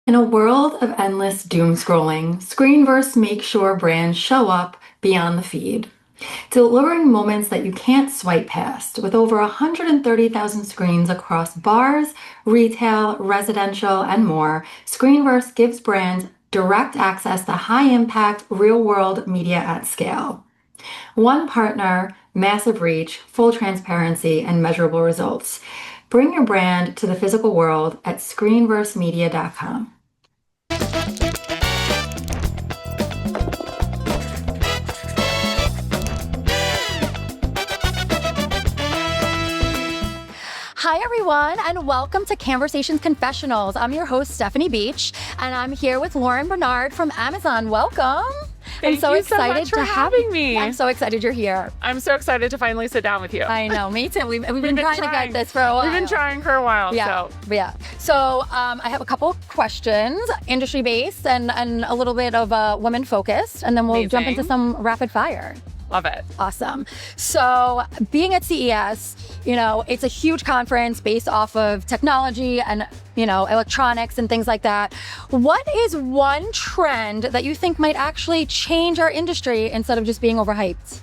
In a world of endless doom scrolling, Screenverse makes sure brands show up beyond the feed, delivering moments that you can't swipe past. With over 130,000 screens across bars, retail, residential, and more, Screenverse gives brands direct access to high-impact, real-world media at scale. One partner, massive reach, full transparency, and measurable results. Bring your brand to the physical world at screenversemedia.com. Hi, everyone, and welcome to Cannesversations Confessionals. I'm your host, Stephanie Beach, and I'm here with Lauren Bernard from Amazon. Welcome. Thank I'm so you excited so much for having me. I'm so excited you're here. I'm so excited to finally sit down with you. I know, me too. We've been trying to get this for a while. We've been trying for a while. So I have a couple questions, industry-based and a little bit of women-focused, and then we'll jump into some rapid fire. Love it. Awesome. So being at CES, it's a huge conference based off of technology and, electronics and things like that. What is one trend that you think might actually change our industry instead of just being overhyped?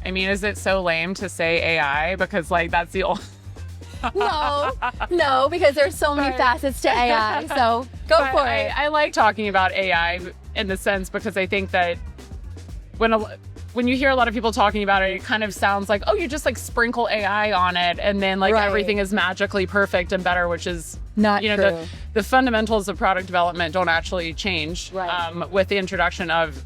I mean, is it so lame to say AI? Because that's the old... No, because there's so many facets to AI. So go for it. I like talking about AI in the sense because I think that when you hear a lot of people talking about it, it kind of sounds like, oh, you just sprinkle AI on it and then everything is magically perfect and better, which is not true. The fundamentals of product development don't actually change with the introduction of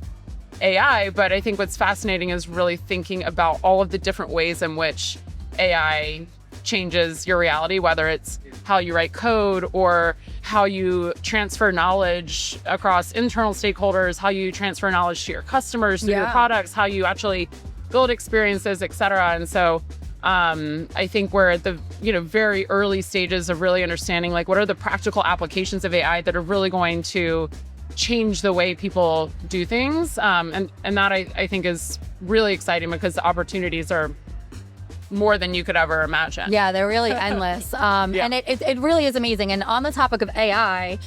AI. But I think what's fascinating is really thinking about all of the different ways in which AI changes your reality, whether it's how you write code or how you transfer knowledge across internal stakeholders, how you transfer knowledge to your customers through your products, how you actually build experiences, et cetera. And so I think we're at the very early stages of really understanding what are the practical applications of AI that are really going to change the way people do things. And that I think is really exciting because the opportunities are more than you could ever imagine. Yeah, they're really endless. And it really is amazing. And on the topic of AI,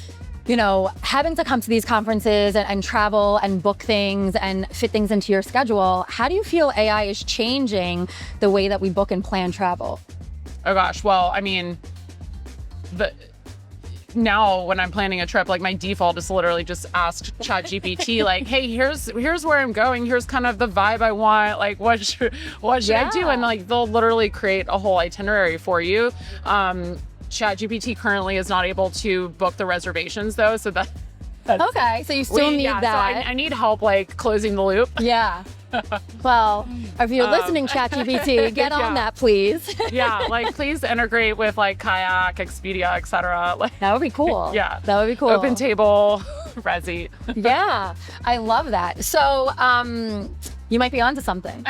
having to come to these conferences and travel and book things and fit things into your schedule, how do you feel AI is changing the way that we book and plan travel? Oh gosh, well, I mean, now when I'm planning a trip, my default is literally just ask ChatGPT, hey, here's where I'm going. Here's kind of the vibe I want. What should I do? And they'll literally create a whole itinerary for you. ChatGPT currently is not able to book the reservations though. So that's okay. So you still need that. So I need help like closing the loop. Yeah. Well, if you're listening, ChatGPT, get on that, please. Yeah, please integrate with Kayak, Expedia, etc. That would be cool. Yeah, that would be cool. Open Table, Resi. Yeah, I love that. So, you might be onto something.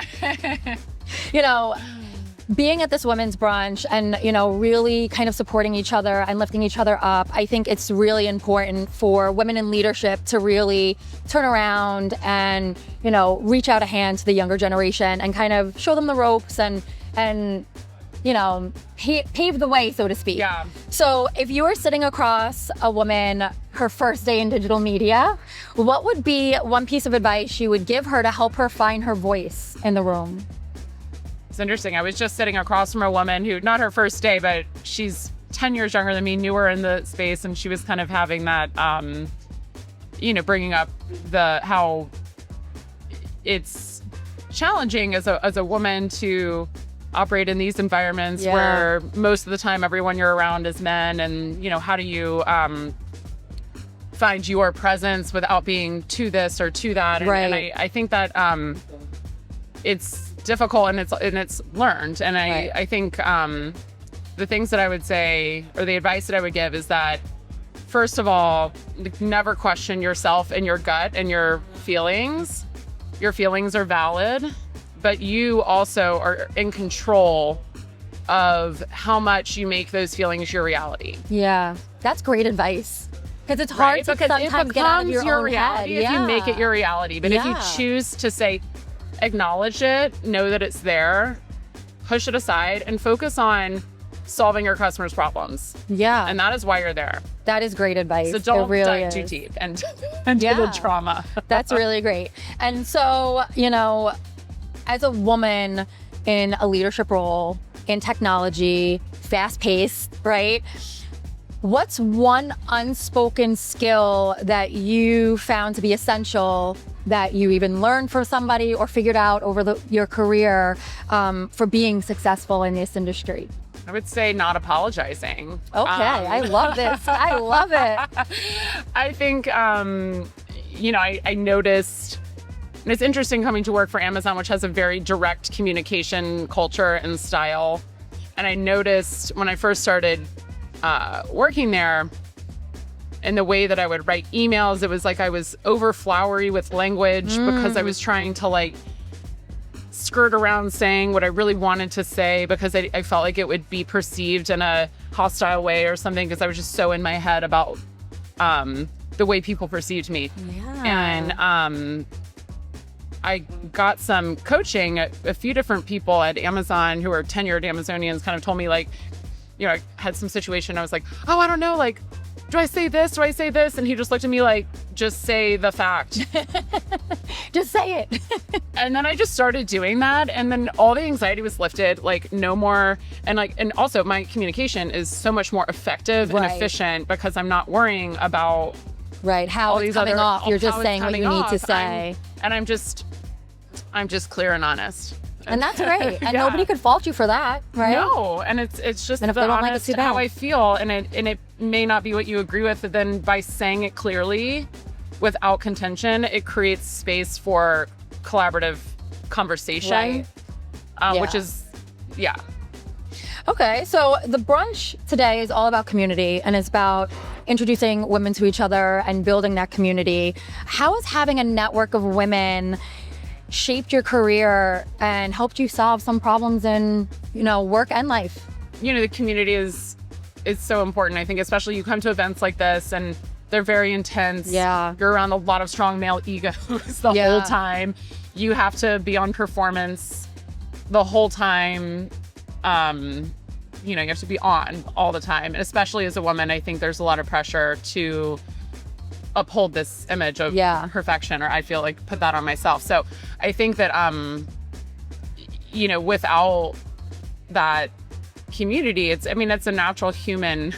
Being at this women's brunch and, really kind of supporting each other and lifting each other up, I think it's really important for women in leadership to really turn around and, reach out a hand to the younger generation and kind of show them the ropes and pave the way, so to speak. Yeah. So if you were sitting across a woman, her first day in digital media, what would be one piece of advice you would give her to help her find her voice in the room? It's interesting. I was just sitting across from a woman who, not her first day, but she's 10 years younger than me, newer in the space. And she was kind of having that, bringing up how it's challenging as a woman to operate in these environments where most of the time everyone you're around is men. And, how do you find your presence without being to this or to that? And I think that it's difficult and it's learned. And I think the things that I would say, or the advice that I would give, is that first of all, never question yourself and your gut and your feelings. Your feelings are valid, but you also are in control of how much you make those feelings your reality. Yeah, that's great advice. Because it's hard to sometimes get out of your reality if you make it your reality. But if you choose to say, acknowledge it, know that it's there, push it aside, and focus on solving your customers' problems. Yeah. And that is why you're there. That is great advice. So don't it really dive is. too deep and into the trauma. That's really great. And so, as a woman in a leadership role in technology, fast-paced, right? What's one unspoken skill that you found to be essential that you even learned from somebody or figured out over your career for being successful in this industry? I would say not apologizing. Okay, I love this. I love it. I think, I noticed, and it's interesting coming to work for Amazon, which has a very direct communication culture and style. And I noticed when I first started working there, in the way that I would write emails, it was like I was over flowery with language because I was trying to skirt around saying what I really wanted to say because I felt like it would be perceived in a hostile way or something because I was just so in my head about the way people perceived me. Yeah. And I got some coaching. A few different people at Amazon who are tenured Amazonians kind of told me I had some situation. I was like, oh, I don't know, do I say this? Do I say this? And he just looked at me like, just say the fact. Just say it. And then I just started doing that. And then all the anxiety was lifted, no more. And also my communication is so much more effective and efficient because I'm not worrying about how it's coming off. You're just saying what you need to say. I'm just clear and honest. And that's great. And nobody could fault you for that, right? No, and it's just and if the they don't honest like it, how I feel, and it may not be what you agree with, but then by saying it clearly, without contention, it creates space for collaborative conversation, which is, Okay, so the brunch today is all about community and it's about introducing women to each other and building that community. How has having a network of women shaped your career and helped you solve some problems in, work and life? The community is so important. I think especially you come to events like this and they're very intense. Yeah. You're around a lot of strong male egos the whole time. You have to be on performance the whole time. You have to be on all the time. And especially as a woman, I think there's a lot of pressure to uphold this image of perfection, or I feel like put that on myself. So I think that, without that community, it's a natural human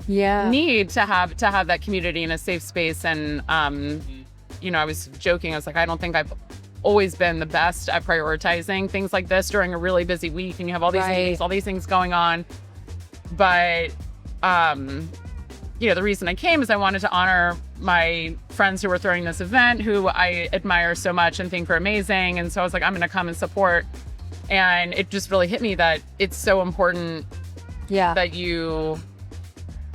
need to have that community in a safe space. And, I was joking. I was like, I don't think I've always been the best at prioritizing things like this during a really busy week. And you have all these meetings, all these things going on. But, the reason I came is I wanted to honor my friends who were throwing this event, who I admire so much and think are amazing. And so I was like, I'm going to come and support. And it just really hit me that it's so important that you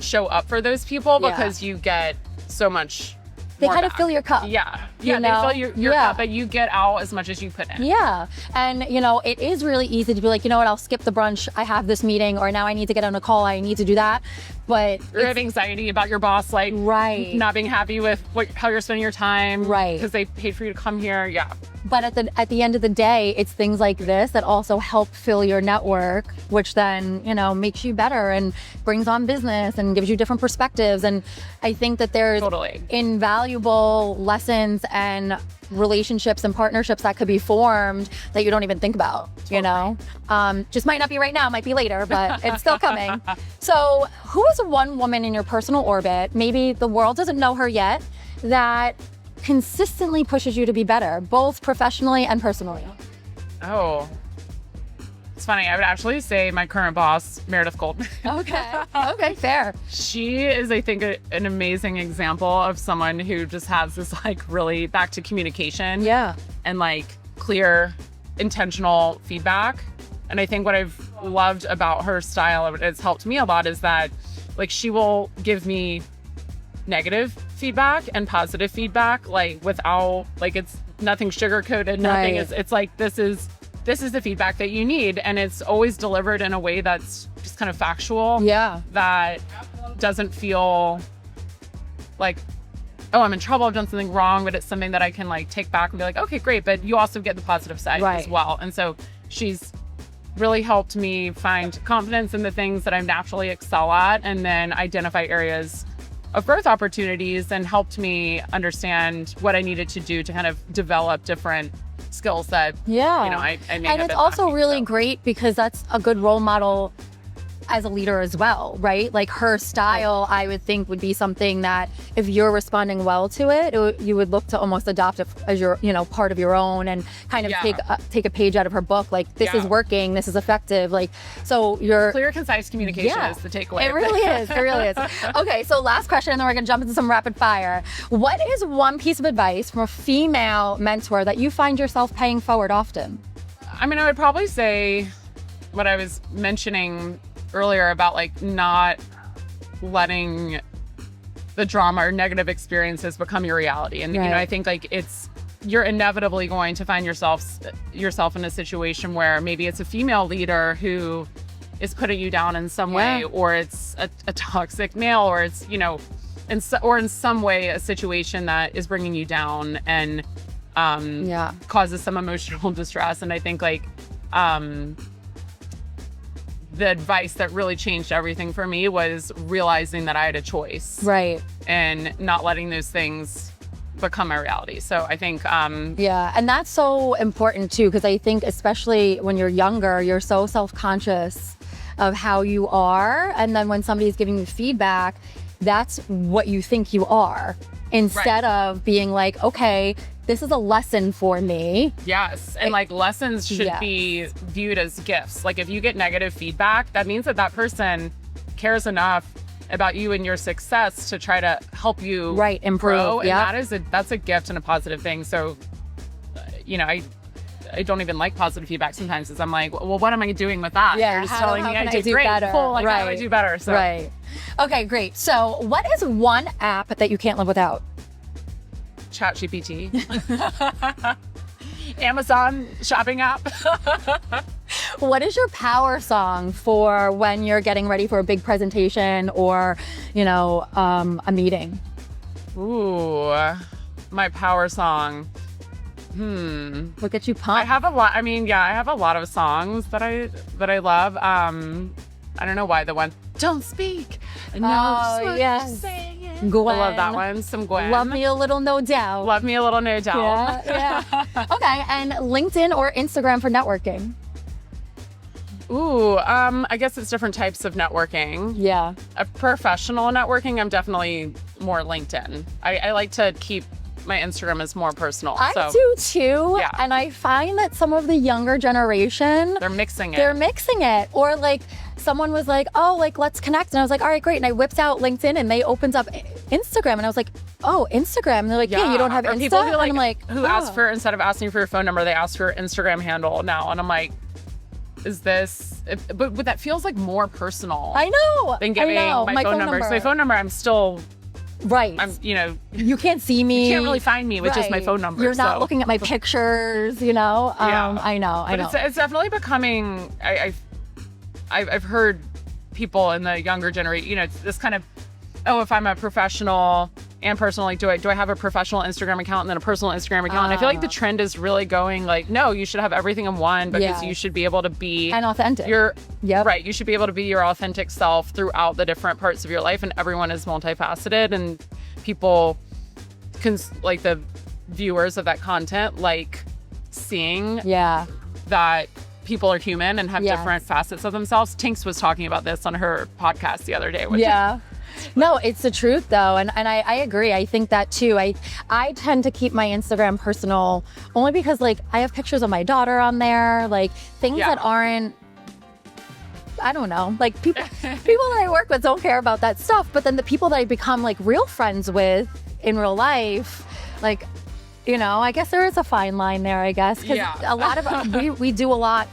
show up for those people because you get so much. They kind of fill your cup. Yeah. They fill your cup, but you get out as much as you put in. Yeah. And, it is really easy to be like, I'll skip the brunch. I have this meeting, or now I need to get on a call. I need to do that. But you have anxiety about your boss, not being happy with how you're spending your time. Right. Because they paid for you to come here. Yeah. But at the end of the day, it's things like this that also help fill your network, which then, makes you better and brings on business and gives you different perspectives. And I think that there's invaluable lessons and relationships and partnerships that could be formed that you don't even think about, just might not be right now, might be later, but it's still coming. So who is one woman in your personal orbit, maybe the world doesn't know her yet, that consistently pushes you to be better, both professionally and personally? Oh, it's funny. I would actually say my current boss, Meredith Goldman. Okay, fair. She is, I think, an amazing example of someone who just has this really back to communication. Yeah. And clear, intentional feedback. And I think what I've loved about her style, it's helped me a lot, is that she will give me negative feedback and positive feedback, without, it's nothing sugar-coated, nothing. It's this is the feedback that you need. And it's always delivered in a way that's just kind of factual. Yeah. That doesn't feel like, oh, I'm in trouble, I've done something wrong, but it's something that I can take back and be like, okay, great. But you also get the positive side as well. And so she's really helped me find confidence in the things that I naturally excel at, and then identify areas of growth opportunities, and helped me understand what I needed to do to kind of develop different skills that, I may And have it's been also lacking, really so. great because that's a good role model as a leader as well, right? Like her style, I would think would be something that if you're responding well to it, you would look to almost adopt it as your, part of your own, and kind of take a page out of her book. Like, this is working, this is effective. Like, so you're Clear, concise communication is the takeaway. It really is. It really is. Okay, so last question, and then we're gonna jump into some rapid fire. What is one piece of advice from a female mentor that you find yourself paying forward often? I mean, I would probably say what I was mentioning earlier about like not letting the drama or negative experiences become your reality. And I think like you're inevitably going to find yourself in a situation where maybe it's a female leader who is putting you down in some way, or it's a toxic male, or it's in some way a situation that is bringing you down and causes some emotional distress. And I think like the advice that really changed everything for me was realizing that I had a choice. Right. And not letting those things become my reality. So I think... and that's so important too, because I think especially when you're younger, you're so self-conscious of how you are. And then when somebody's giving you feedback, that's what you think you are. Instead of being like, okay, this is a lesson for me. Yes. And like lessons should be viewed as gifts. Like if you get negative feedback, that means that person cares enough about you and your success to try to help you improve. Grow. And that's a gift and a positive thing. So, I don't even like positive feedback sometimes, because I'm like, well, what am I doing with that? Yeah, you're just telling me I did do great. Better. Cool. Like, how do I do better? So. Right. Okay, great. So what is one app that you can't live without? ChatGPT. Amazon shopping app. What is your power song for when you're getting ready for a big presentation or, a meeting? Ooh, my power song. What gets you pumped? I have a lot. I mean, I have a lot of songs that I love. I don't know why the one "Don't Speak." Gwen. I love that one. Some Gwen. Love Me a Little, No Doubt. Love Me a Little, No Doubt. Yeah. Okay, and LinkedIn or Instagram for networking? Ooh, I guess it's different types of networking. Yeah. A professional networking, I'm definitely more LinkedIn. I like to keep my Instagram as more personal. I do too. Yeah. And I find that some of the younger generation, they're mixing it. Or like someone was like, oh, like let's connect. And I was like, all right, great. And I whipped out LinkedIn and they opened up Instagram. And I was like, oh, Instagram. And they're like, yeah, you don't have Insta? People who, like, and I'm like, ask for, instead of asking for your phone number, they ask for your Instagram handle now. And I'm like, is this, but that feels like more personal. I know. Than giving my phone number. So my phone number, I'm still... Right. You can't see me. You can't really find me with just my phone number. You're not looking at my pictures, I know. It's definitely becoming, I've heard people in the younger generation, it's this kind of, if I'm a professional and personal, like do I have a professional Instagram account and then a personal Instagram account? And I feel like the trend is really going like, no, you should have everything in one, because you should be able to be and authentic. Right. You should be able to be your authentic self throughout the different parts of your life, and everyone is multifaceted, and people can, like, the viewers of that content, like seeing that people are human and have different facets of themselves. Tinks was talking about this on her podcast the other day. No, it's the truth though. And I agree. I think that too. I tend to keep my Instagram personal only because like I have pictures of my daughter on there, like things that aren't, I don't know, like people that I work with don't care about that stuff. But then the people that I become like real friends with in real life, like, I guess there is a fine line there, I guess. Because a lot of, we do a lot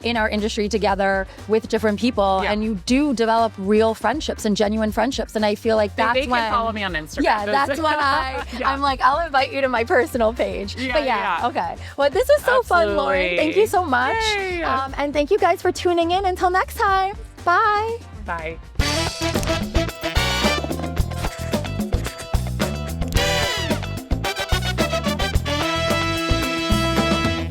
in our industry together with different people, and you do develop real friendships and genuine friendships. And I feel like that's they can follow me on Instagram. Yeah, that's when I'm like, I'll invite you to my personal page. Okay. Well, this is so fun, Lauren. Thank you so much. And thank you guys for tuning in. Until next time. Bye. Bye.